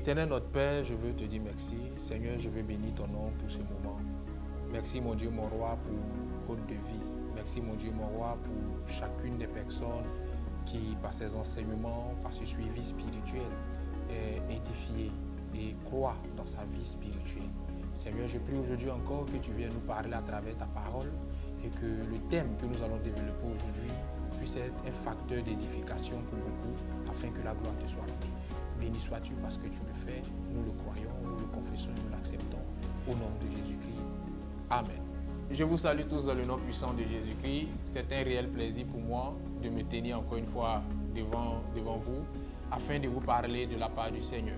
Éternel notre Père, je veux te dire merci. Seigneur, je veux bénir ton nom pour ce moment. Merci mon Dieu, mon roi, pour Côte de Vie. Merci mon Dieu, mon roi, pour chacune des personnes qui, par ces enseignements, par ce suivi spirituel, est édifiée et croit dans sa vie spirituelle. Seigneur, je prie aujourd'hui encore que tu viennes nous parler à travers ta parole et que le thème que nous allons développer aujourd'hui puisse être un facteur d'édification pour beaucoup afin que la gloire te soit rendue. Béni sois-tu parce que tu le fais, nous le croyons, nous le confessons et nous l'acceptons au nom de Jésus-Christ. Amen. Je vous salue tous dans le nom puissant de Jésus-Christ. C'est un réel plaisir pour moi de me tenir encore une fois devant vous afin de vous parler de la part du Seigneur.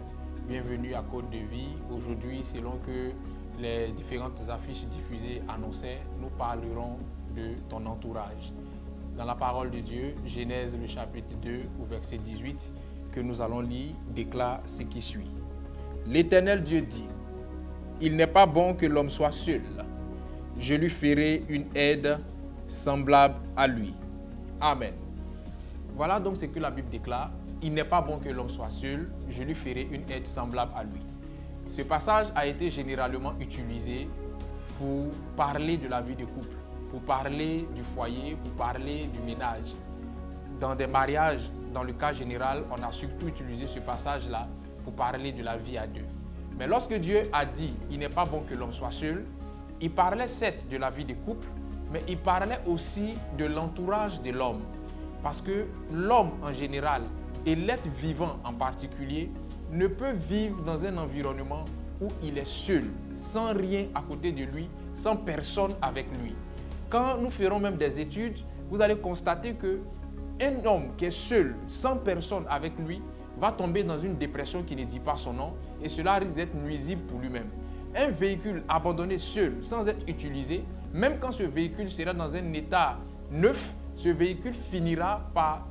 Bienvenue à Côte de Vie. Aujourd'hui, selon que les différentes affiches diffusées annonçaient, nous parlerons de ton entourage. Dans la parole de Dieu, Genèse le chapitre 2 au verset 18, que nous allons lire, déclare ce qui suit. L'Éternel Dieu dit, « Il n'est pas bon que l'homme soit seul. Je lui ferai une aide semblable à lui. » Amen. Voilà donc ce que la Bible déclare. Il n'est pas bon que l'homme soit seul. Je lui ferai une aide semblable à lui. Ce passage a été généralement utilisé pour parler de la vie de couple, pour parler du foyer, pour parler du ménage. Dans des mariages, dans le cas général, on a surtout utilisé ce passage-là pour parler de la vie à deux. Mais lorsque Dieu a dit « il n'est pas bon que l'homme soit seul », il parlait certes de la vie de couple, mais il parlait aussi de l'entourage de l'homme. Parce que l'homme en général, et l'être vivant en particulier, ne peut vivre dans un environnement où il est seul, sans rien à côté de lui, sans personne avec lui. Quand nous ferons même des études, vous allez constater qu'un homme qui est seul, sans personne avec lui, va tomber dans une dépression qui ne dit pas son nom et cela risque d'être nuisible pour lui-même. Un véhicule abandonné seul, sans être utilisé, même quand ce véhicule sera dans un état neuf, ce véhicule finira par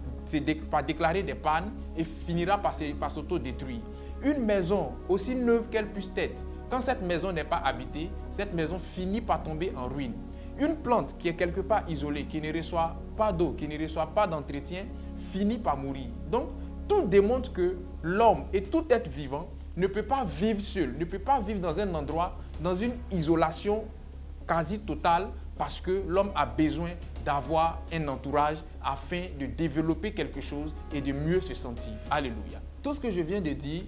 déclarer des pannes et finira par s'autodétruire. Une maison, aussi neuve qu'elle puisse être, quand cette maison n'est pas habitée, cette maison finit par tomber en ruine. Une plante qui est quelque part isolée, qui ne reçoit pas d'eau, qui ne reçoit pas d'entretien, finit par mourir. Donc, tout démontre que l'homme et tout être vivant ne peut pas vivre seul, ne peut pas vivre dans un endroit, dans une isolation quasi totale, parce que l'homme a besoin d'avoir un entourage afin de développer quelque chose et de mieux se sentir. Alléluia. Tout ce que je viens de dire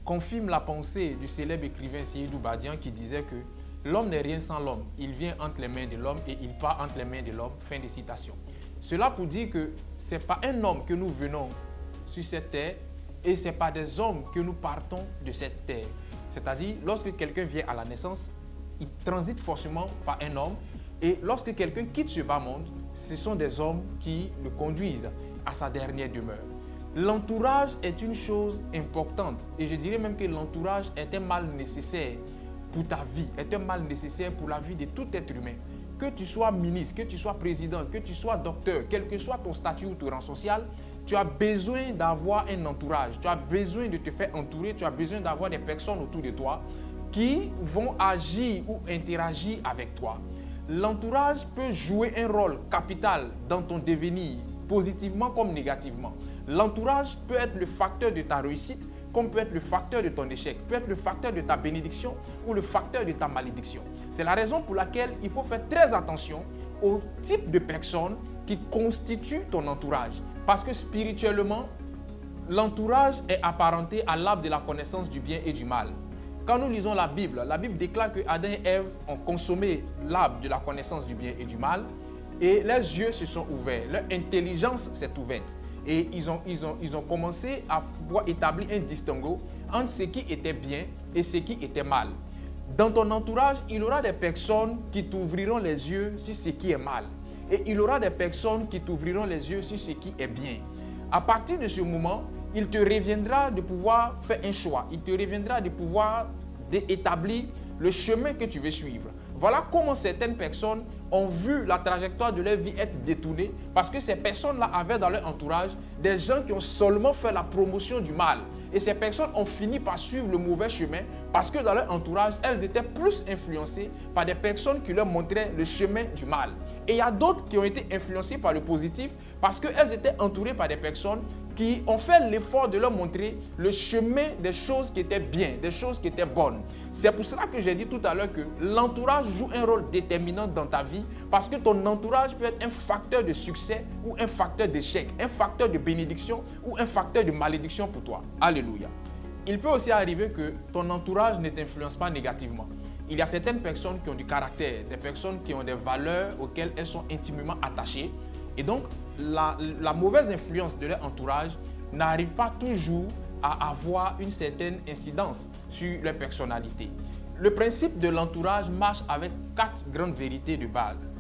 confirme la pensée du célèbre écrivain Seydou Badian qui disait que l'homme n'est rien sans l'homme. Il vient entre les mains de l'homme et il part entre les mains de l'homme. Fin de citation. Cela pour dire que ce n'est pas un homme que nous venons sur cette terre et ce n'est pas des hommes que nous partons de cette terre. C'est-à-dire, lorsque quelqu'un vient à la naissance, il transite forcément par un homme. Et lorsque quelqu'un quitte ce bas monde, ce sont des hommes qui le conduisent à sa dernière demeure. L'entourage est une chose importante et je dirais même que l'entourage est un mal nécessaire pour ta vie, est un mal nécessaire pour la vie de tout être humain. Que tu sois ministre, que tu sois président, que tu sois docteur, quel que soit ton statut ou ton rang social, tu as besoin d'avoir un entourage, tu as besoin de te faire entourer, tu as besoin d'avoir des personnes autour de toi qui vont agir ou interagir avec toi. L'entourage peut jouer un rôle capital dans ton devenir, positivement comme négativement. L'entourage peut être le facteur de ta réussite, comme peut être le facteur de ton échec, peut être le facteur de ta bénédiction ou le facteur de ta malédiction. C'est la raison pour laquelle il faut faire très attention au type de personnes qui constituent ton entourage. Parce que spirituellement, l'entourage est apparenté à l'arbre de la connaissance du bien et du mal. Quand nous lisons la Bible déclare que Adam et Ève ont consommé l'arbre de la connaissance du bien et du mal et leurs yeux se sont ouverts, leur intelligence s'est ouverte et ils ont commencé à pouvoir établir un distinguo entre ce qui était bien et ce qui était mal. Dans ton entourage, il y aura des personnes qui t'ouvriront les yeux sur ce qui est mal et il y aura des personnes qui t'ouvriront les yeux sur ce qui est bien. À partir de ce moment, il te reviendra de pouvoir faire un choix. Il te reviendra de pouvoir établir le chemin que tu veux suivre. Voilà comment certaines personnes ont vu la trajectoire de leur vie être détournée parce que ces personnes-là avaient dans leur entourage des gens qui ont seulement fait la promotion du mal. Et ces personnes ont fini par suivre le mauvais chemin parce que dans leur entourage, elles étaient plus influencées par des personnes qui leur montraient le chemin du mal. Et il y a d'autres qui ont été influencées par le positif parce qu'elles étaient entourées par des personnes qui ont fait l'effort de leur montrer le chemin des choses qui étaient bien, des choses qui étaient bonnes. C'est pour cela que j'ai dit tout à l'heure que l'entourage joue un rôle déterminant dans ta vie parce que ton entourage peut être un facteur de succès ou un facteur d'échec, un facteur de bénédiction ou un facteur de malédiction pour toi. Alléluia. Il peut aussi arriver que ton entourage ne t'influence pas négativement. Il y a certaines personnes qui ont du caractère, des personnes qui ont des valeurs auxquelles elles sont intimement attachées. Et donc, la mauvaise influence de leur entourage n'arrive pas toujours à avoir une certaine incidence sur leur personnalité. Le principe de l'entourage marche avec 4 grandes vérités de base.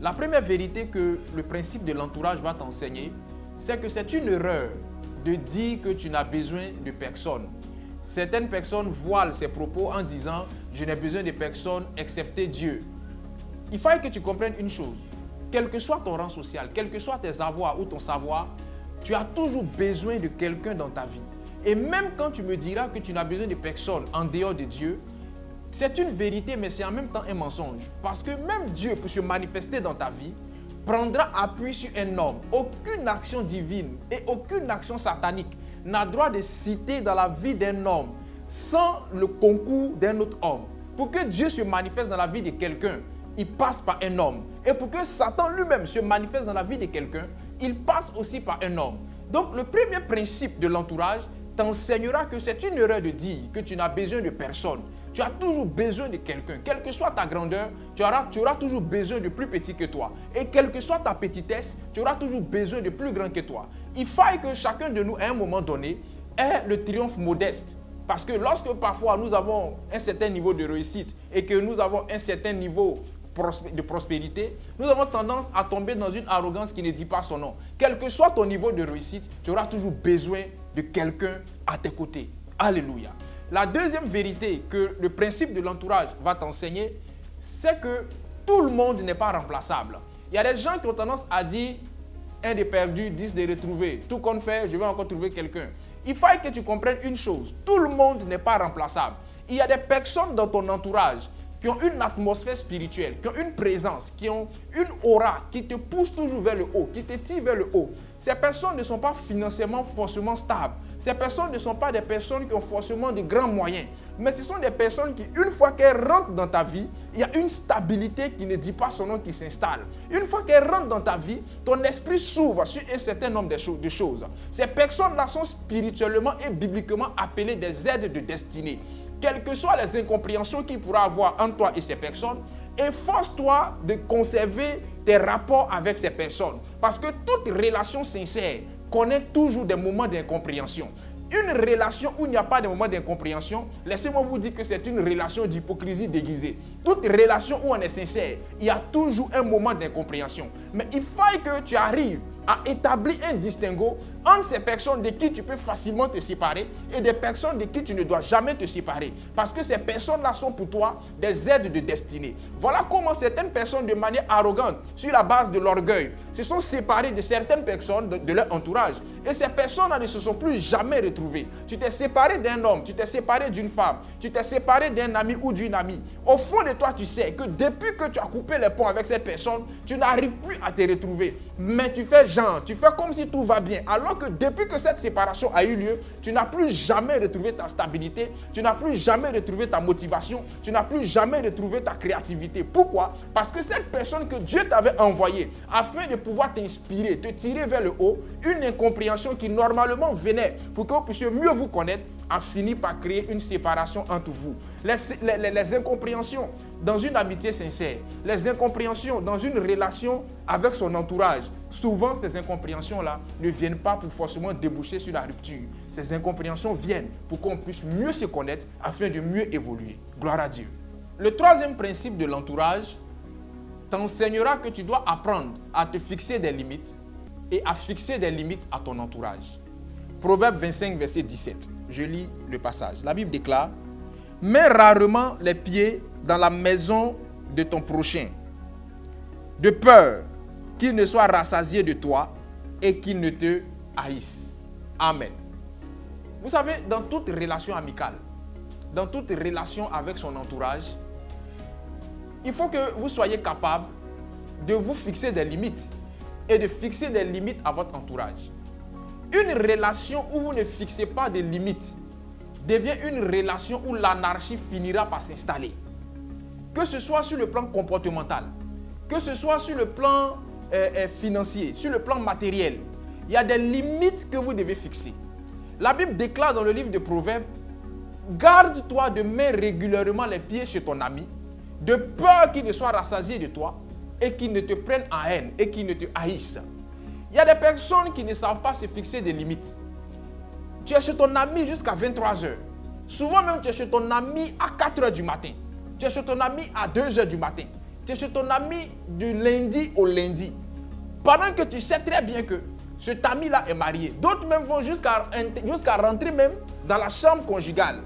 La première vérité que le principe de l'entourage va t'enseigner, c'est que c'est une erreur de dire que tu n'as besoin de personne. Certaines personnes voilent ces propos en disant « je n'ai besoin de personne excepté Dieu ». Il faut que tu comprennes une chose. Quel que soit ton rang social, quel que soit tes avoirs ou ton savoir, tu as toujours besoin de quelqu'un dans ta vie. Et même quand tu me diras que tu n'as besoin de personne en dehors de Dieu, c'est une vérité, mais c'est en même temps un mensonge. Parce que même Dieu, pour se manifester dans ta vie, prendra appui sur un homme. Aucune action divine et aucune action satanique n'a droit de citer dans la vie d'un homme sans le concours d'un autre homme. Pour que Dieu se manifeste dans la vie de quelqu'un, il passe par un homme. Et pour que Satan lui-même se manifeste dans la vie de quelqu'un, il passe aussi par un homme. Donc le premier principe de l'entourage t'enseignera que c'est une erreur de dire que tu n'as besoin de personne. Tu as toujours besoin de quelqu'un. Quelle que soit ta grandeur, tu auras toujours besoin de plus petit que toi. Et quelle que soit ta petitesse, tu auras toujours besoin de plus grand que toi. Il faille que chacun de nous, à un moment donné, ait le triomphe modeste. Parce que lorsque parfois nous avons un certain niveau de réussite et que nous avons un certain niveau de prospérité, nous avons tendance à tomber dans une arrogance qui ne dit pas son nom. Quel que soit ton niveau de réussite, tu auras toujours besoin de quelqu'un à tes côtés. Alléluia. La deuxième vérité que le principe de l'entourage va t'enseigner, c'est que tout le monde n'est pas remplaçable. Il y a des gens qui ont tendance à dire un des perdus, 10 de retrouver. Tout qu'on fait, je vais encore trouver quelqu'un. Il faut que tu comprennes une chose. Tout le monde n'est pas remplaçable. Il y a des personnes dans ton entourage qui ont une atmosphère spirituelle, qui ont une présence, qui ont une aura qui te pousse toujours vers le haut, qui te tire vers le haut. Ces personnes ne sont pas financièrement forcément stables. Ces personnes ne sont pas des personnes qui ont forcément de grands moyens. Mais ce sont des personnes qui, une fois qu'elles rentrent dans ta vie, il y a une stabilité qui ne dit pas son nom qui s'installe. Une fois qu'elles rentrent dans ta vie, ton esprit s'ouvre sur un certain nombre de choses. Ces personnes-là sont spirituellement et bibliquement appelées des aides de destinée. Quelles que soient les incompréhensions qu'il pourra avoir entre toi et ces personnes, efforce-toi de conserver tes rapports avec ces personnes. Parce que toute relation sincère connaît toujours des moments d'incompréhension. Une relation où il n'y a pas de moment d'incompréhension, laissez-moi vous dire que c'est une relation d'hypocrisie déguisée. Toute relation où on est sincère, il y a toujours un moment d'incompréhension. Mais il faut que tu arrives à établir un distinguo entre ces personnes de qui tu peux facilement te séparer et des personnes de qui tu ne dois jamais te séparer. Parce que ces personnes-là sont pour toi des aides de destinée. Voilà comment certaines personnes, de manière arrogante, sur la base de l'orgueil, se sont séparées de certaines personnes de leur entourage. Et ces personnes-là ne se sont plus jamais retrouvées. Tu t'es séparé d'un homme, tu t'es séparé d'une femme, tu t'es séparé d'un ami ou d'une amie. Au fond de toi, tu sais que depuis que tu as coupé les ponts avec cette personne, tu n'arrives plus à te retrouver. Mais tu fais genre, tu fais comme si tout va bien. Alors que depuis que cette séparation a eu lieu, tu n'as plus jamais retrouvé ta stabilité, tu n'as plus jamais retrouvé ta motivation, tu n'as plus jamais retrouvé ta créativité. Pourquoi? Parce que cette personne que Dieu t'avait envoyée afin de pouvoir t'inspirer, te tirer vers le haut, une incompréhension qui normalement venait pour que vous puissiez mieux vous connaître, a fini par créer une séparation entre vous. Les incompréhensions dans une amitié sincère, les incompréhensions dans une relation avec son entourage, souvent ces incompréhensions-là ne viennent pas pour forcément déboucher sur la rupture. Ces incompréhensions viennent pour qu'on puisse mieux se connaître afin de mieux évoluer. Gloire à Dieu. Le troisième principe de l'entourage t'enseignera que tu dois apprendre à te fixer des limites et à fixer des limites à ton entourage. Proverbe 25, verset 17. Je lis le passage. La Bible déclare: « Mets rarement les pieds dans la maison de ton prochain, de peur qu'il ne soit rassasié de toi et qu'il ne te haïsse. » Amen. Vous savez, dans toute relation amicale, dans toute relation avec son entourage, il faut que vous soyez capable de vous fixer des limites et de fixer des limites à votre entourage. Une relation où vous ne fixez pas de limites devient une relation où l'anarchie finira par s'installer. Que ce soit sur le plan comportemental, que ce soit sur le plan financier, sur le plan matériel, il y a des limites que vous devez fixer. La Bible déclare dans le livre de Proverbes, garde-toi de mettre régulièrement les pieds chez ton ami, de peur qu'il ne soit rassasié de toi et qu'il ne te prenne en haine et qu'il ne te haïsse. Il y a des personnes qui ne savent pas se fixer des limites. Tu es chez ton ami jusqu'à 23 heures. Souvent même, tu es chez ton ami à 4 heures du matin. Tu es chez ton ami à 2 heures du matin. Tu es chez ton ami du lundi au lundi. Pendant que tu sais très bien que cet ami-là est marié. D'autres même vont jusqu'à rentrer même dans la chambre conjugale.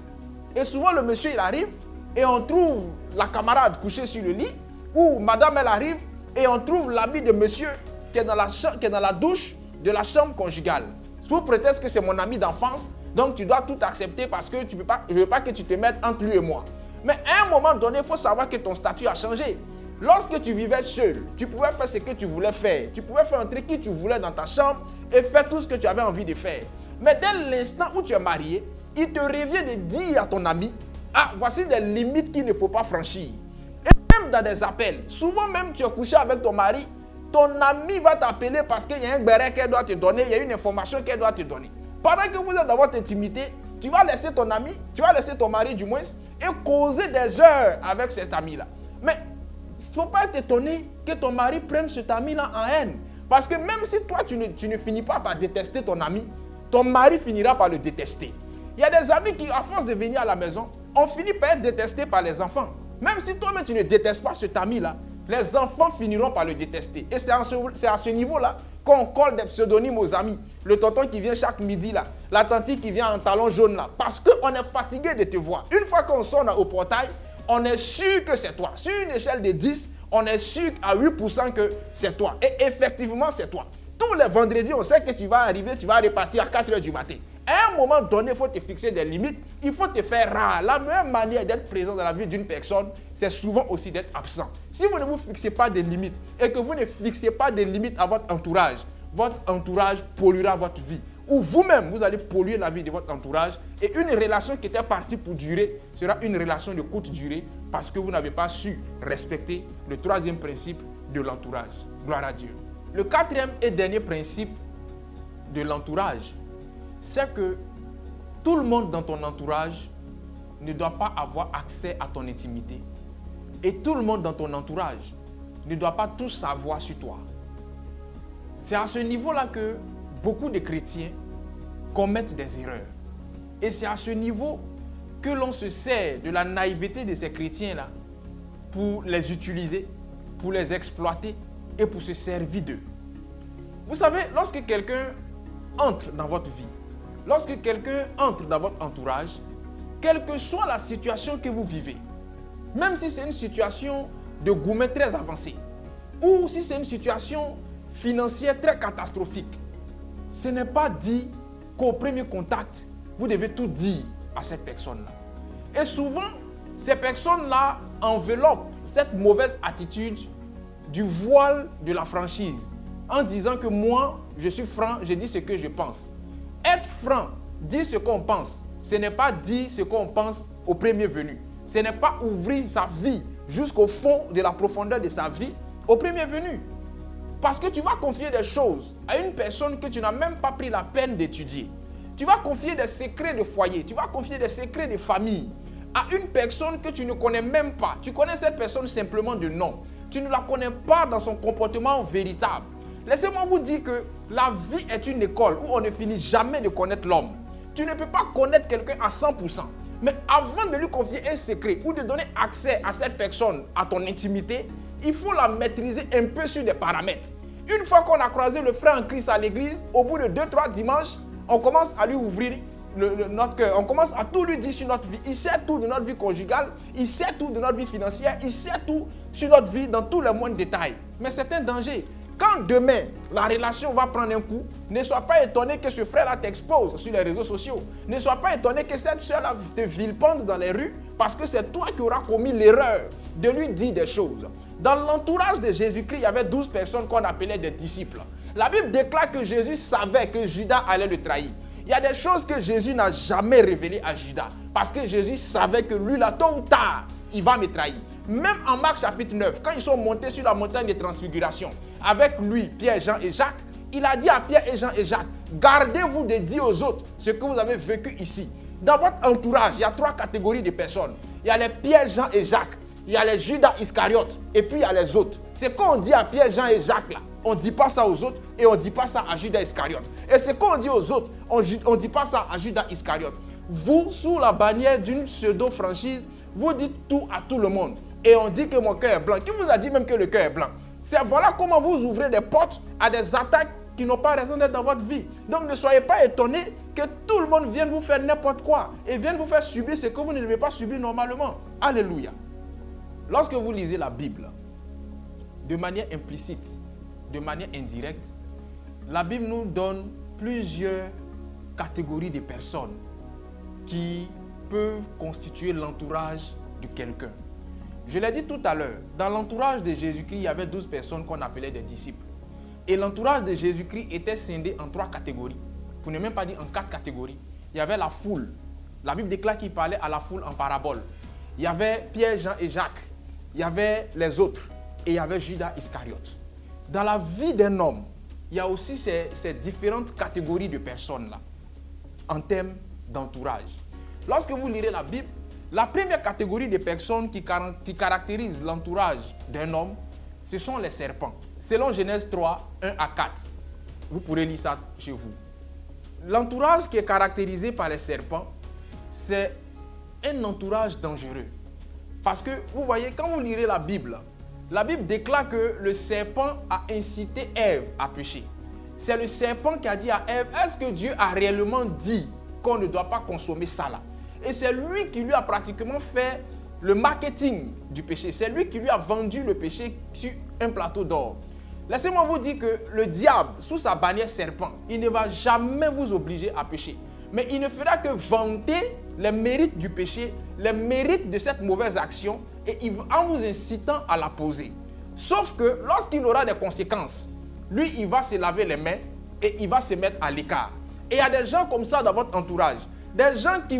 Et souvent, le monsieur, il arrive et on trouve la camarade couchée sur le lit, ou madame, elle arrive et on trouve l'ami de monsieur qui est dans la douche de la chambre conjugale. Sous prétexte que c'est mon ami d'enfance, donc tu dois tout accepter parce que je ne veux pas que tu te mettes entre lui et moi. Mais à un moment donné, il faut savoir que ton statut a changé. Lorsque tu vivais seul, tu pouvais faire ce que tu voulais faire. Tu pouvais faire entrer qui tu voulais dans ta chambre et faire tout ce que tu avais envie de faire. Mais dès l'instant où tu es marié, il te revient de dire à ton ami, ah, voici des limites qu'il ne faut pas franchir. Et même dans des appels, souvent même tu es couché avec ton mari, ton ami va t'appeler parce qu'il y a un béret qu'elle doit te donner, il y a une information qu'elle doit te donner. Pendant que vous êtes dans votre intimité, tu vas laisser ton ami, tu vas laisser ton mari du moins, et causer des heures avec cet ami-là. Mais il ne faut pas être étonné que ton mari prenne cet ami-là en haine. Parce que même si toi, tu ne finis pas par détester ton ami, ton mari finira par le détester. Il y a des amis qui, à force de venir à la maison, ont fini par être détestés par les enfants. Même si toi-même, tu ne détestes pas cet ami-là, les enfants finiront par le détester. Et c'est à ce niveau-là qu'on colle des pseudonymes aux amis. Le tonton qui vient chaque midi là, la tante qui vient en talon jaune là. Parce qu'on est fatigué de te voir. Une fois qu'on sonne au portail, on est sûr que c'est toi. Sur une échelle de 10, on est sûr à 8% que c'est toi. Et effectivement, c'est toi. Tous les vendredis, on sait que tu vas arriver, tu vas repartir à 4 heures du matin. À un moment donné, il faut te fixer des limites. Il faut te faire rare. La meilleure manière d'être présent dans la vie d'une personne, c'est souvent aussi d'être absent. Si vous ne vous fixez pas des limites et que vous ne fixez pas des limites à votre entourage polluera votre vie. Ou vous-même, vous allez polluer la vie de votre entourage. Et une relation qui était partie pour durer sera une relation de courte durée parce que vous n'avez pas su respecter le troisième principe de l'entourage. Gloire à Dieu. Le quatrième et dernier principe de l'entourage, c'est que tout le monde dans ton entourage ne doit pas avoir accès à ton intimité. Et tout le monde dans ton entourage ne doit pas tout savoir sur toi. C'est à ce niveau-là que beaucoup de chrétiens commettent des erreurs. Et c'est à ce niveau que l'on se sert de la naïveté de ces chrétiens-là pour les utiliser, pour les exploiter et pour se servir d'eux. Vous savez, lorsque quelqu'un entre dans votre vie, lorsque quelqu'un entre dans votre entourage, quelle que soit la situation que vous vivez, même si c'est une situation de gourmet très avancée, ou si c'est une situation financière très catastrophique, ce n'est pas dit qu'au premier contact, vous devez tout dire à cette personne-là. Et souvent, ces personnes-là enveloppent cette mauvaise attitude du voile de la franchise, en disant que moi, je suis franc, je dis ce que je pense. Être franc, dire ce qu'on pense, ce n'est pas dire ce qu'on pense au premier venu. Ce n'est pas ouvrir sa vie jusqu'au fond de la profondeur de sa vie au premier venu. Parce que tu vas confier des choses à une personne que tu n'as même pas pris la peine d'étudier. Tu vas confier des secrets de foyer, tu vas confier des secrets de famille à une personne que tu ne connais même pas. Tu connais cette personne simplement de nom. Tu ne la connais pas dans son comportement véritable. Laissez-moi vous dire que la vie est une école où on ne finit jamais de connaître l'homme. Tu ne peux pas connaître quelqu'un à 100%. Mais avant de lui confier un secret ou de donner accès à cette personne, à ton intimité, il faut la maîtriser un peu sur des paramètres. Une fois qu'on a croisé le frère en Christ à l'église, au bout de 2-3 dimanches, on commence à lui ouvrir notre cœur. On commence à tout lui dire sur notre vie. Il sait tout de notre vie conjugale, il sait tout de notre vie financière, il sait tout sur notre vie dans tous les moindres détails. Mais c'est un danger. Quand demain, la relation va prendre un coup, ne sois pas étonné que ce frère-là t'expose sur les réseaux sociaux. Ne sois pas étonné que cette soeur-là te vilipende dans les rues parce que c'est toi qui auras commis l'erreur de lui dire des choses. Dans l'entourage de Jésus-Christ, il y avait 12 personnes qu'on appelait des disciples. La Bible déclare que Jésus savait que Judas allait le trahir. Il y a des choses que Jésus n'a jamais révélées à Judas. Parce que Jésus savait que lui, là, tôt ou tard, il va me trahir. Même en Marc chapitre 9, quand ils sont montés sur la montagne de transfiguration, avec lui, Pierre, Jean et Jacques, il a dit à Pierre et Jean et Jacques, gardez-vous de dire aux autres ce que vous avez vécu ici. Dans votre entourage, il y a 3 catégories de personnes. Il y a les Pierre, Jean et Jacques. Il y a les Judas Iscariotes. Et puis il y a les autres. C'est quand on dit à Pierre, Jean et Jacques là, on ne dit pas ça aux autres et on ne dit pas ça à Judas Iscariote. Et c'est quand on dit aux autres, on ne dit pas ça à Judas Iscariote. Vous, sous la bannière d'une pseudo-franchise, vous dites tout à tout le monde. Et on dit que mon cœur est blanc. Qui vous a dit même que le cœur est blanc? C'est voilà comment vous ouvrez des portes à des attaques qui n'ont pas raison d'être dans votre vie. Donc ne soyez pas étonnés que tout le monde vienne vous faire n'importe quoi et vienne vous faire subir ce que vous ne devez pas subir normalement. Alléluia. Lorsque vous lisez la Bible, de manière implicite, de manière indirecte, la Bible nous donne plusieurs catégories de personnes qui peuvent constituer l'entourage de quelqu'un. Je l'ai dit tout à l'heure, dans l'entourage de Jésus-Christ, il y avait 12 personnes qu'on appelait des disciples. Et l'entourage de Jésus-Christ était scindé en 3 catégories, pour ne même pas dire en 4 catégories. Il y avait la foule. La Bible déclare qu'il parlait à la foule en parabole. Il y avait Pierre, Jean et Jacques. Il y avait les autres. Et il y avait Judas Iscariote. Dans la vie d'un homme, il y a aussi ces différentes catégories de personnes-là, en termes d'entourage. Lorsque vous lirez la Bible, la première catégorie de personnes qui caractérise l'entourage d'un homme, ce sont les serpents. Selon Genèse 3, 1 à 4. Vous pourrez lire ça chez vous. L'entourage qui est caractérisé par les serpents, c'est un entourage dangereux. Parce que, vous voyez, quand vous lirez la Bible déclare que le serpent a incité Ève à pécher. C'est le serpent qui a dit à Ève, est-ce que Dieu a réellement dit qu'on ne doit pas consommer ça là? Et c'est lui qui lui a pratiquement fait le marketing du péché. C'est lui qui lui a vendu le péché sur un plateau d'or. Laissez-moi vous dire que le diable, sous sa bannière serpent, il ne va jamais vous obliger à pécher. Mais il ne fera que vanter les mérites du péché, les mérites de cette mauvaise action, et en vous incitant à la poser. Sauf que lorsqu'il aura des conséquences, lui, il va se laver les mains et il va se mettre à l'écart. Et il y a des gens comme ça dans votre entourage. Des gens qui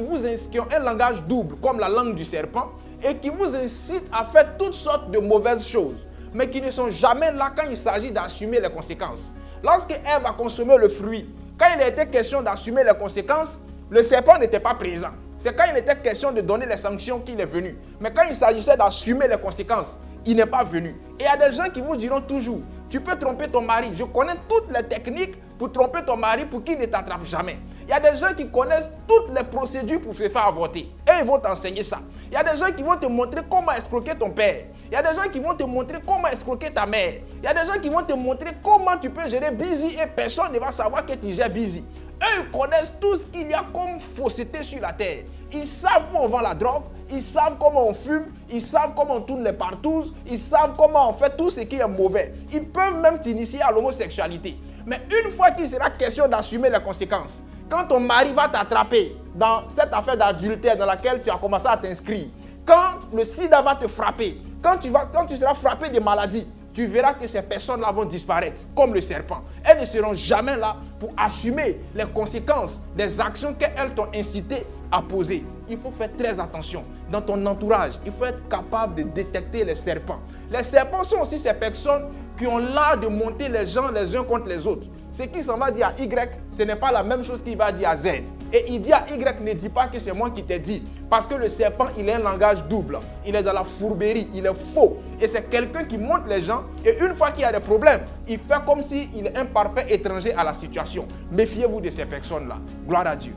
ont un langage double, comme la langue du serpent, et qui vous incitent à faire toutes sortes de mauvaises choses, mais qui ne sont jamais là quand il s'agit d'assumer les conséquences. Lorsque Ève a consommé le fruit, quand il était question d'assumer les conséquences, le serpent n'était pas présent. C'est quand il était question de donner les sanctions qu'il est venu. Mais quand il s'agissait d'assumer les conséquences, il n'est pas venu. Et il y a des gens qui vous diront toujours, tu peux tromper ton mari. Je connais toutes les techniques pour tromper ton mari pour qu'il ne t'attrape jamais. Il y a des gens qui connaissent toutes les procédures pour se faire avorter. Et ils vont t'enseigner ça. Il y a des gens qui vont te montrer comment escroquer ton père. Il y a des gens qui vont te montrer comment escroquer ta mère. Il y a des gens qui vont te montrer comment tu peux gérer busy et personne ne va savoir que tu gères busy. Eux, ils connaissent tout ce qu'il y a comme fausseté sur la terre. Ils savent où on vend la drogue, ils savent comment on fume, ils savent comment on tourne les partouzes, ils savent comment on fait tout ce qui est mauvais. Ils peuvent même t'initier à l'homosexualité. Mais une fois qu'il sera question d'assumer les conséquences, quand ton mari va t'attraper dans cette affaire d'adultère dans laquelle tu as commencé à t'inscrire, quand le sida va te frapper, quand tu seras frappé de maladies, tu verras que ces personnes-là vont disparaître comme le serpent. Elles ne seront jamais là pour assumer les conséquences des actions qu'elles t'ont incité à poser. Il faut faire très attention. Dans ton entourage, il faut être capable de détecter les serpents. Les serpents sont aussi ces personnes qui ont l'art de monter les gens les uns contre les autres. Ce qui s'en va dire à Y, ce n'est pas la même chose qu'il va dire à Z. Et il dit à Y, ne dis pas que c'est moi qui t'ai dit. Parce que le serpent, il a un langage double. Il est dans la fourberie, il est faux. Et c'est quelqu'un qui monte les gens. Et une fois qu'il y a des problèmes, il fait comme s'il est un parfait étranger à la situation. Méfiez-vous de ces personnes-là. Gloire à Dieu.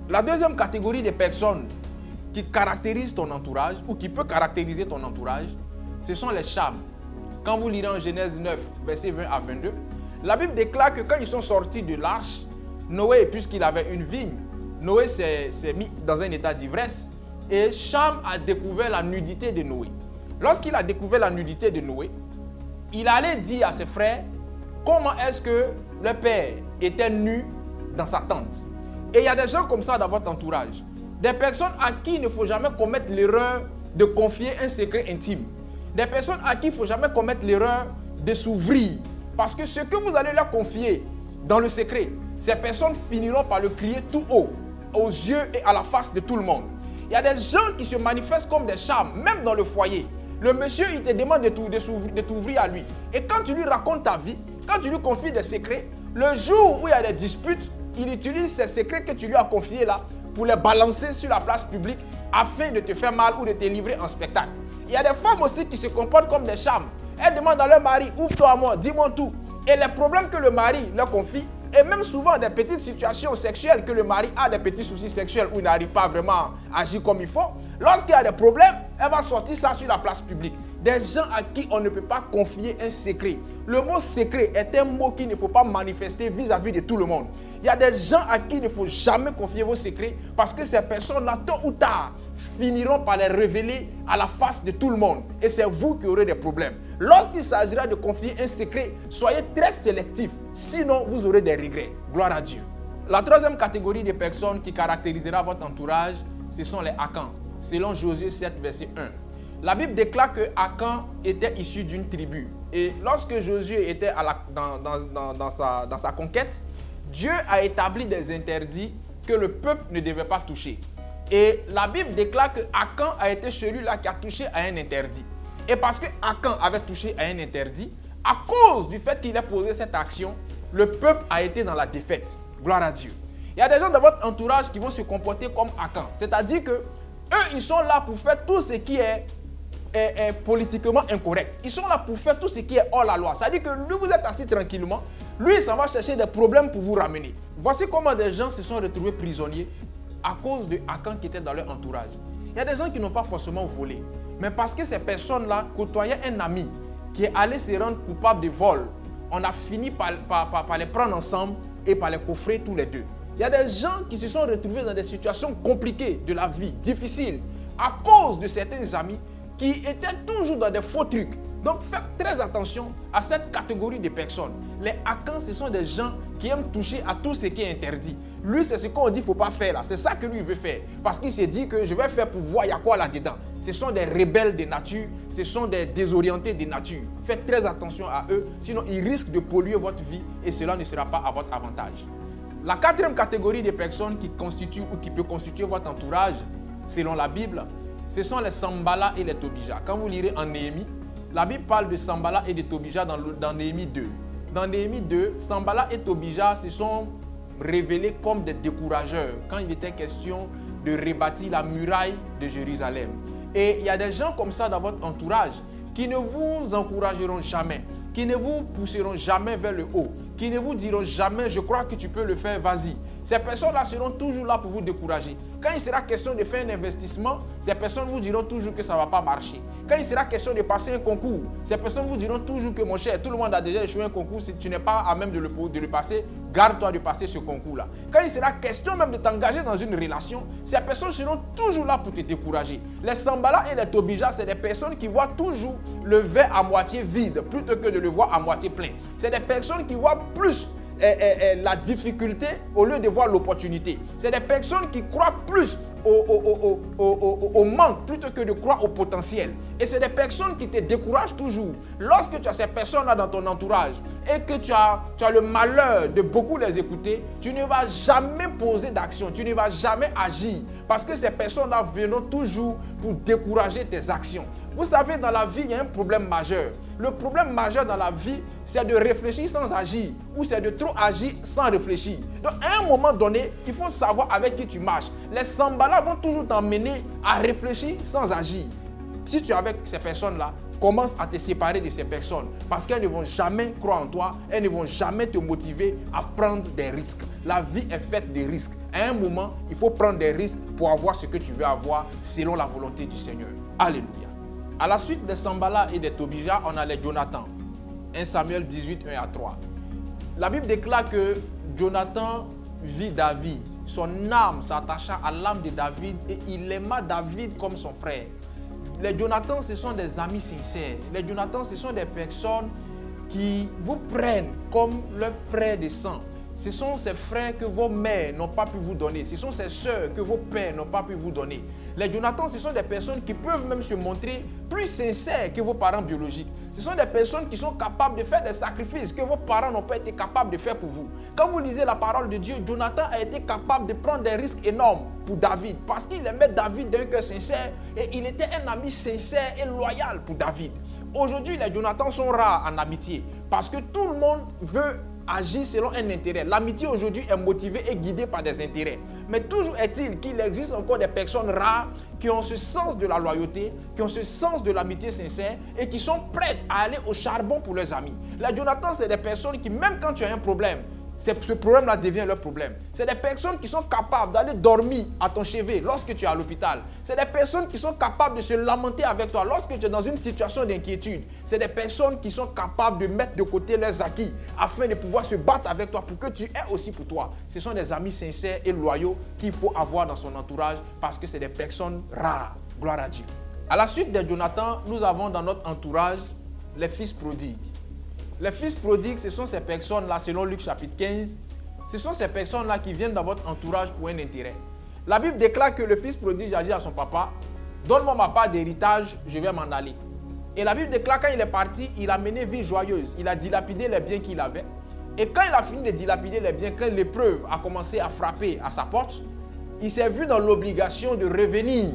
La deuxième catégorie de personnes qui caractérisent ton entourage, ou qui peut caractériser ton entourage, ce sont les Chams. Quand vous lirez en Genèse 9, versets 20 à 22, la Bible déclare que quand ils sont sortis de l'arche, Noé, puisqu'il avait une vigne, Noé s'est mis dans un état d'ivresse et Cham a découvert la nudité de Noé. Lorsqu'il a découvert la nudité de Noé, il allait dire à ses frères comment est-ce que le père était nu dans sa tente. Et il y a des gens comme ça dans votre entourage. Des personnes à qui il ne faut jamais commettre l'erreur de confier un secret intime. Des personnes à qui il ne faut jamais commettre l'erreur de s'ouvrir Parce que ce que vous allez leur confier dans le secret, ces personnes finiront par le crier tout haut, aux yeux et à la face de tout le monde. Il y a des gens qui se manifestent comme des charmes, même dans le foyer. Le monsieur, il te demande de t'ouvrir à lui. Et quand tu lui racontes ta vie, quand tu lui confies des secrets, le jour où il y a des disputes, il utilise ces secrets que tu lui as confiés là pour les balancer sur la place publique afin de te faire mal ou de te livrer en spectacle. Il y a des femmes aussi qui se comportent comme des charmes. Elles demandent à leur mari, ouvre-toi à moi, dis-moi tout. Et les problèmes que le mari leur confie, et même souvent des petites situations sexuelles que le mari a des petits soucis sexuels où il n'arrive pas vraiment à agir comme il faut, lorsqu'il y a des problèmes, elle va sortir ça sur la place publique. Des gens à qui on ne peut pas confier un secret. Le mot secret est un mot qu'il ne faut pas manifester vis-à-vis de tout le monde. Il y a des gens à qui il ne faut jamais confier vos secrets parce que ces personnes-là, tôt ou tard, finiront par les révéler à la face de tout le monde. Et c'est vous qui aurez des problèmes. Lorsqu'il s'agira de confier un secret, soyez très sélectifs. Sinon, vous aurez des regrets. Gloire à Dieu. La troisième catégorie de personnes qui caractérisera votre entourage, ce sont les Acans. Selon Josué 7, verset 1. La Bible déclare que Acan était issu d'une tribu. Et lorsque Josué était dans sa conquête, Dieu a établi des interdits que le peuple ne devait pas toucher. Et la Bible déclare que Acan a été celui-là qui a touché à un interdit. Et parce que Acan avait touché à un interdit, à cause du fait qu'il ait posé cette action, le peuple a été dans la défaite. Gloire à Dieu. Il y a des gens dans votre entourage qui vont se comporter comme Acan. C'est-à-dire que eux, ils sont là pour faire tout ce qui est politiquement incorrect. Ils sont là pour faire tout ce qui est hors la loi. C'est-à-dire que lui, vous êtes assis tranquillement. Lui, il s'en va chercher des problèmes pour vous ramener. Voici comment des gens se sont retrouvés prisonniers à cause de Acan qui était dans leur entourage. Il y a des gens qui n'ont pas forcément volé. Mais parce que ces personnes-là côtoyaient un ami qui est allé se rendre coupable de vol, on a fini par les prendre ensemble et par les coffrer tous les deux. Il y a des gens qui se sont retrouvés dans des situations compliquées de la vie, difficiles, à cause de certains amis qui étaient toujours dans des faux trucs. Donc faites très attention à cette catégorie de personnes. Les Acans, ce sont des gens qui aiment toucher à tout ce qui est interdit. Lui, c'est ce qu'on dit qu'il ne faut pas faire là. C'est ça que lui il veut faire. Parce qu'il s'est dit que je vais faire pour voir il y a quoi là-dedans. Ce sont des rebelles de nature, ce sont des désorientés de nature. Faites très attention à eux, sinon ils risquent de polluer votre vie et cela ne sera pas à votre avantage. La quatrième catégorie de personnes qui constituent ou qui peut constituer votre entourage, selon la Bible, ce sont les Sambala et les Tobija. Quand vous lirez en Néhémie, la Bible parle de Sambala et de Tobija dans Néhémie 2. Dans Néhémie 2, Sambala et Tobija se sont révélés comme des décourageurs quand il était question de rebâtir la muraille de Jérusalem. Et il y a des gens comme ça dans votre entourage qui ne vous encourageront jamais, qui ne vous pousseront jamais vers le haut, qui ne vous diront jamais « je crois que tu peux le faire, vas-y ». Ces personnes-là seront toujours là pour vous décourager. Quand il sera question de faire un investissement, ces personnes vous diront toujours que ça ne va pas marcher. Quand il sera question de passer un concours, ces personnes vous diront toujours que mon cher, tout le monde a déjà échoué un concours, si tu n'es pas à même de le passer, garde-toi de passer ce concours-là. Quand il sera question même de t'engager dans une relation, ces personnes seront toujours là pour te décourager. Les Sambala et les Tobija, c'est des personnes qui voient toujours le verre à moitié vide plutôt que de le voir à moitié plein. C'est des personnes qui voient plus la difficulté au lieu de voir l'opportunité. C'est des personnes qui croient plus au manque plutôt que de croire au potentiel. Et c'est des personnes qui te découragent toujours. Lorsque tu as ces personnes-là dans ton entourage et que tu as le malheur de beaucoup les écouter, tu ne vas jamais poser d'action, tu ne vas jamais agir parce que ces personnes-là viennent toujours pour décourager tes actions. Vous savez, dans la vie, il y a un problème majeur. Le problème majeur dans la vie, c'est de réfléchir sans agir ou c'est de trop agir sans réfléchir. Donc, à un moment donné, il faut savoir avec qui tu marches. Les Sambala vont toujours t'emmener à réfléchir sans agir. Si tu es avec ces personnes-là, commence à te séparer de ces personnes parce qu'elles ne vont jamais croire en toi, elles ne vont jamais te motiver à prendre des risques. La vie est faite de risques. À un moment, il faut prendre des risques pour avoir ce que tu veux avoir selon la volonté du Seigneur. Alléluia. À la suite des Sambala et des Tobija, on a les Jonathan. 1 Samuel 18, 1 à 3. La Bible déclare que Jonathan vit David. Son âme s'attacha à l'âme de David et il aima David comme son frère. Les Jonathan, ce sont des amis sincères. Les Jonathan, ce sont des personnes qui vous prennent comme leurs frères de sang. Ce sont ces frères que vos mères n'ont pas pu vous donner. Ce sont ces sœurs que vos pères n'ont pas pu vous donner. Les Jonathan, ce sont des personnes qui peuvent même se montrer plus sincères que vos parents biologiques. Ce sont des personnes qui sont capables de faire des sacrifices que vos parents n'ont pas été capables de faire pour vous. Quand vous lisez la parole de Dieu, Jonathan a été capable de prendre des risques énormes pour David parce qu'il aimait David d'un cœur sincère et il était un ami sincère et loyal pour David. Aujourd'hui, les Jonathan sont rares en amitié parce que tout le monde veut agir selon un intérêt. L'amitié aujourd'hui est motivée et guidée par des intérêts. Mais toujours est-il qu'il existe encore des personnes rares qui ont ce sens de la loyauté, qui ont ce sens de l'amitié sincère et qui sont prêtes à aller au charbon pour leurs amis. Les Jonathan, c'est des personnes qui, même quand tu as un problème, ce problème-là devient leur problème. C'est des personnes qui sont capables d'aller dormir à ton chevet lorsque tu es à l'hôpital. C'est des personnes qui sont capables de se lamenter avec toi lorsque tu es dans une situation d'inquiétude. C'est des personnes qui sont capables de mettre de côté leurs acquis afin de pouvoir se battre avec toi pour que tu aies aussi pour toi. Ce sont des amis sincères et loyaux qu'il faut avoir dans son entourage parce que c'est des personnes rares. Gloire à Dieu. À la suite de Jonathan, nous avons dans notre entourage les fils prodigues. Les fils prodigues, ce sont ces personnes-là, selon Luc chapitre 15, ce sont ces personnes-là qui viennent dans votre entourage pour un intérêt. La Bible déclare que le fils prodigue a dit à son papa, « Donne-moi ma part d'héritage, je vais m'en aller. » Et la Bible déclare quand il est parti, il a mené vie joyeuse. Il a dilapidé les biens qu'il avait. Et quand il a fini de dilapider les biens, quand l'épreuve a commencé à frapper à sa porte, il s'est vu dans l'obligation de revenir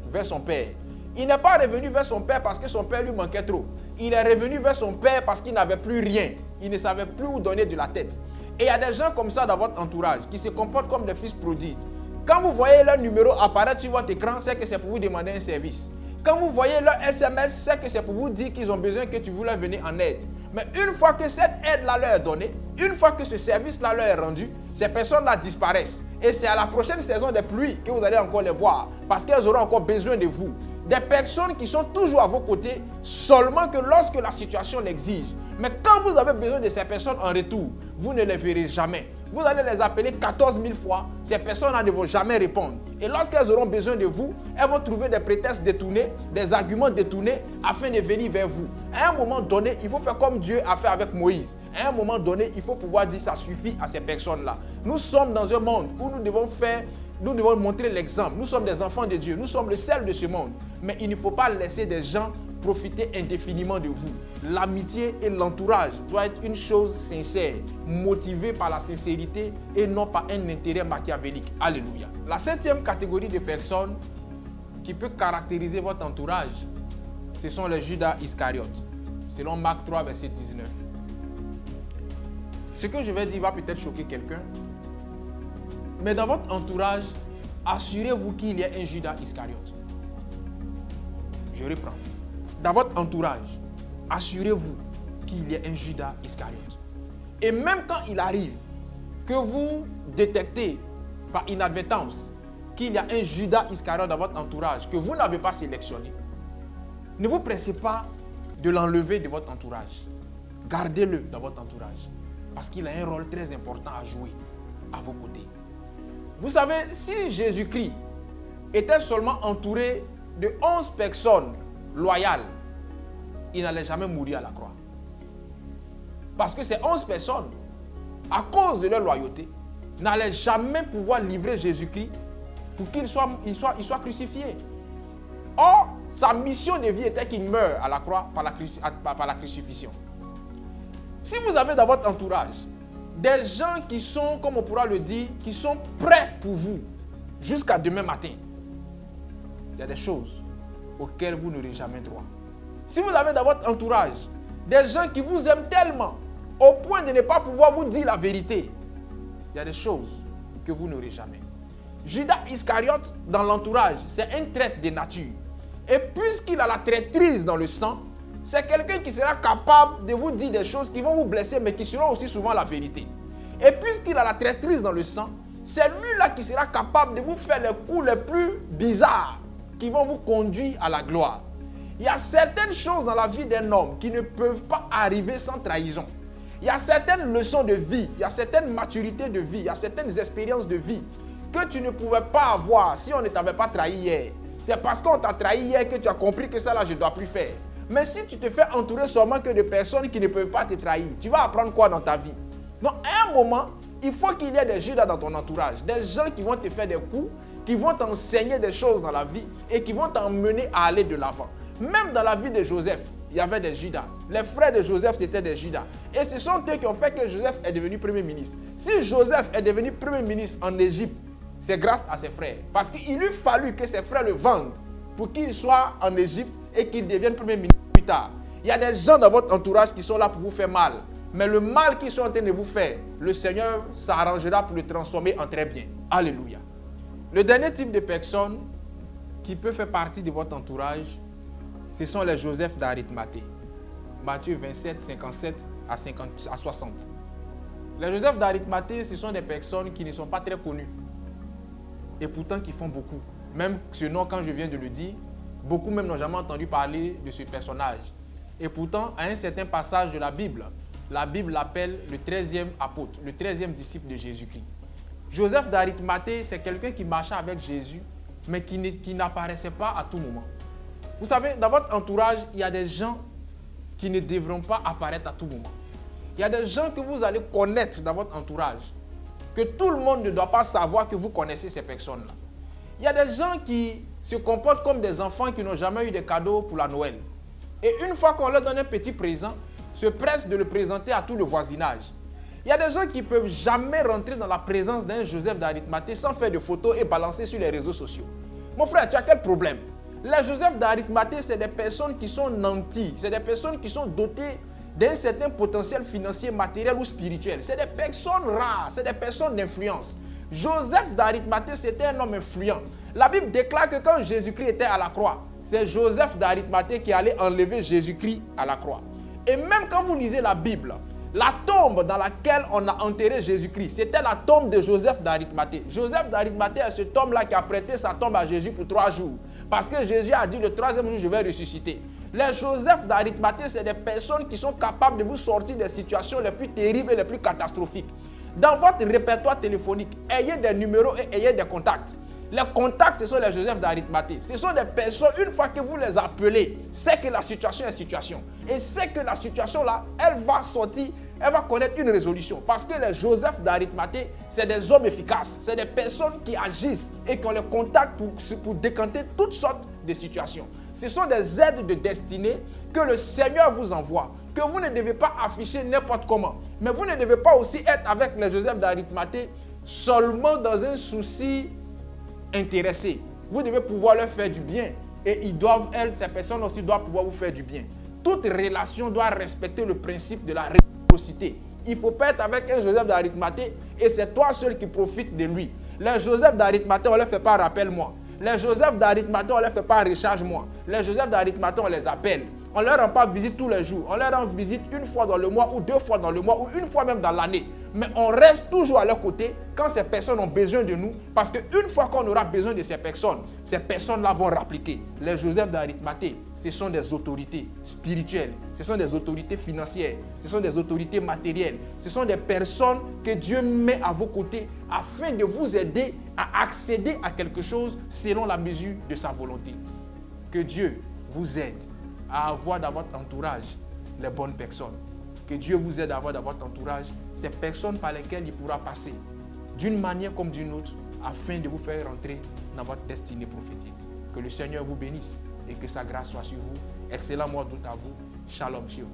vers son père. Il n'est pas revenu vers son père parce que son père lui manquait trop. Il est revenu vers son père parce qu'il n'avait plus rien. Il ne savait plus où donner de la tête. Et il y a des gens comme ça dans votre entourage qui se comportent comme des fils prodigues. Quand vous voyez leur numéro apparaître sur votre écran, c'est que c'est pour vous demander un service. Quand vous voyez leur SMS, c'est que c'est pour vous dire qu'ils ont besoin que tu veux leur venir en aide. Mais une fois que cette aide-là leur est donnée, une fois que ce service-là leur est rendu, ces personnes-là disparaissent. Et c'est à la prochaine saison des pluies que vous allez encore les voir parce qu'elles auront encore besoin de vous. Des personnes qui sont toujours à vos côtés seulement que lorsque la situation l'exige. Mais quand vous avez besoin de ces personnes en retour, vous ne les verrez jamais. Vous allez les appeler 14 000 fois, ces personnes-là ne vont jamais répondre. Et lorsqu'elles auront besoin de vous, elles vont trouver des prétextes détournés, des arguments détournés afin de venir vers vous. À un moment donné, il faut faire comme Dieu a fait avec Moïse. À un moment donné, il faut pouvoir dire ça suffit à ces personnes-là. Nous sommes dans un monde où nous devons montrer l'exemple. Nous sommes des enfants de Dieu. Nous sommes le sel de ce monde. Mais il ne faut pas laisser des gens profiter indéfiniment de vous. L'amitié et l'entourage doivent être une chose sincère, motivée par la sincérité et non par un intérêt machiavélique. Alléluia. La 7e catégorie de personnes qui peut caractériser votre entourage, ce sont les Judas Iscariotes, selon Marc 3, verset 19. Ce que je vais dire va peut-être choquer quelqu'un, mais dans votre entourage, assurez-vous qu'il y ait un Judas Iscariote. Je reprends. Dans votre entourage, assurez-vous qu'il y ait un Judas Iscariote. Et même quand il arrive que vous détectez par inadvertance qu'il y a un Judas Iscariote dans votre entourage que vous n'avez pas sélectionné, ne vous pressez pas de l'enlever de votre entourage. Gardez-le dans votre entourage parce qu'il a un rôle très important à jouer à vos côtés. Vous savez, si Jésus-Christ était seulement entouré de 11 personnes loyales, il n'allait jamais mourir à la croix. Parce que ces 11 personnes, à cause de leur loyauté, n'allaient jamais pouvoir livrer Jésus-Christ pour qu'il soit crucifié. Or, sa mission de vie était qu'il meure à la croix par la crucifixion. Si vous avez dans votre entourage des gens qui sont, comme on pourra le dire, qui sont prêts pour vous jusqu'à demain matin, il y a des choses auxquelles vous n'aurez jamais droit. Si vous avez dans votre entourage des gens qui vous aiment tellement au point de ne pas pouvoir vous dire la vérité, il y a des choses que vous n'aurez jamais. Judas Iscariote, dans l'entourage, c'est un traître de nature. Et puisqu'il a la traîtrise dans le sang, c'est quelqu'un qui sera capable de vous dire des choses qui vont vous blesser, mais qui seront aussi souvent la vérité. Et puisqu'il a la traîtrise dans le sang, c'est lui-là qui sera capable de vous faire les coups les plus bizarres qui vont vous conduire à la gloire. Il y a certaines choses dans la vie d'un homme qui ne peuvent pas arriver sans trahison. Il y a certaines leçons de vie, il y a certaines maturités de vie, il y a certaines expériences de vie que tu ne pouvais pas avoir si on ne t'avait pas trahi hier. C'est parce qu'on t'a trahi hier que tu as compris que ça là, je ne dois plus faire. Mais si tu te fais entourer seulement que de personnes qui ne peuvent pas te trahir, tu vas apprendre quoi dans ta vie? Donc, à un moment, Il faut qu'il y ait des Judas dans ton entourage, des gens qui vont te faire des coups, qui vont t'enseigner des choses dans la vie et qui vont t'emmener à aller de l'avant. Même dans la vie de Joseph, il y avait des Judas. Les frères de Joseph, c'était des Judas. Et ce sont eux qui ont fait que Joseph est devenu premier ministre. Si Joseph est devenu premier ministre en Égypte, c'est grâce à ses frères. Parce qu'il lui fallut que ses frères le vendent pour qu'il soit en Égypte et qu'il devienne premier ministre plus tard. Il y a des gens dans votre entourage qui sont là pour vous faire mal. Mais le mal qu'ils sont en train de vous faire, le Seigneur s'arrangera pour le transformer en très bien. Alléluia. Le dernier type de personne qui peut faire partie de votre entourage, ce sont les Joseph d'Arimathée. Matthieu 27, 57 à 60. Les Joseph d'Arimathée, ce sont des personnes qui ne sont pas très connues. Et pourtant qui font beaucoup. Même ce nom, quand je viens de le dire, beaucoup même n'ont jamais entendu parler de ce personnage. Et pourtant, à un certain passage de la Bible l'appelle le 13e apôtre, le 13e disciple de Jésus-Christ. Joseph d'Arimathée, c'est quelqu'un qui marchait avec Jésus, mais qui n'apparaissait pas à tout moment. Vous savez, dans votre entourage, il y a des gens qui ne devront pas apparaître à tout moment. Il y a des gens que vous allez connaître dans votre entourage, que tout le monde ne doit pas savoir que vous connaissez ces personnes-là. Il y a des gens qui se comportent comme des enfants qui n'ont jamais eu de cadeaux pour la Noël. Et une fois qu'on leur donne un petit présent, se pressent de le présenter à tout le voisinage. Il y a des gens qui ne peuvent jamais rentrer dans la présence d'un Joseph d'Arimathée sans faire de photos et balancer sur les réseaux sociaux. Mon frère, tu as quel problème? Les Joseph d'Arimathée, c'est des personnes qui sont nantis, c'est des personnes qui sont dotées d'un certain potentiel financier, matériel ou spirituel. C'est des personnes rares, c'est des personnes d'influence. Joseph d'Arimathée, c'était un homme influent. La Bible déclare que quand Jésus-Christ était à la croix, c'est Joseph d'Arimathée qui allait enlever Jésus-Christ à la croix. Et même quand vous lisez la Bible, la tombe dans laquelle on a enterré Jésus-Christ, c'était la tombe de Joseph d'Arimathée. Joseph d'Arimathée est ce homme-là qui a prêté sa tombe à Jésus pour 3 jours. Parce que Jésus a dit le 3e jour, je vais ressusciter. Les Joseph d'Arimathée, c'est des personnes qui sont capables de vous sortir des situations les plus terribles et les plus catastrophiques. Dans votre répertoire téléphonique, ayez des numéros et ayez des contacts. Les contacts, ce sont les Joseph d'Arimathée. Ce sont des personnes, une fois que vous les appelez, c'est que la situation est situation. Et c'est que la situation-là, elle va sortir, elle va connaître une résolution. Parce que les Joseph d'Arimathée, c'est des hommes efficaces. C'est des personnes qui agissent et qui ont les contacts pour décanter toutes sortes de situations. Ce sont des aides de destinée que le Seigneur vous envoie, que vous ne devez pas afficher n'importe comment. Mais vous ne devez pas aussi être avec les Joseph d'Arimathée seulement dans un souci intéressé. Vous devez pouvoir leur faire du bien. Et ces personnes aussi doivent pouvoir vous faire du bien. Toute relation doit respecter le principe de la réciprocité. Il ne faut pas être avec un Joseph d'Arimathée et c'est toi seul qui profites de lui. Les Joseph d'Arimathée, on ne leur fait pas rappelle-moi. Les Joseph d'Arimathée, on ne leur fait pas recharge-moi. Les Joseph d'Arimathée, on les appelle. On ne leur rend pas visite tous les jours. On leur rend visite une fois dans le mois ou 2 fois dans le mois ou une fois même dans l'année. Mais on reste toujours à leur côté quand ces personnes ont besoin de nous. Parce qu'une fois qu'on aura besoin de ces personnes-là vont rappliquer. Les Joseph d'Arimathée, ce sont des autorités spirituelles. Ce sont des autorités financières. Ce sont des autorités matérielles. Ce sont des personnes que Dieu met à vos côtés afin de vous aider à accéder à quelque chose selon la mesure de sa volonté. Que Dieu vous aide à avoir dans votre entourage les bonnes personnes. Que Dieu vous aide à avoir dans votre entourage ces personnes par lesquelles il pourra passer d'une manière comme d'une autre afin de vous faire rentrer dans votre destinée prophétique. Que le Seigneur vous bénisse et que sa grâce soit sur vous. Excellent mois d'août à vous. Shalom chez vous.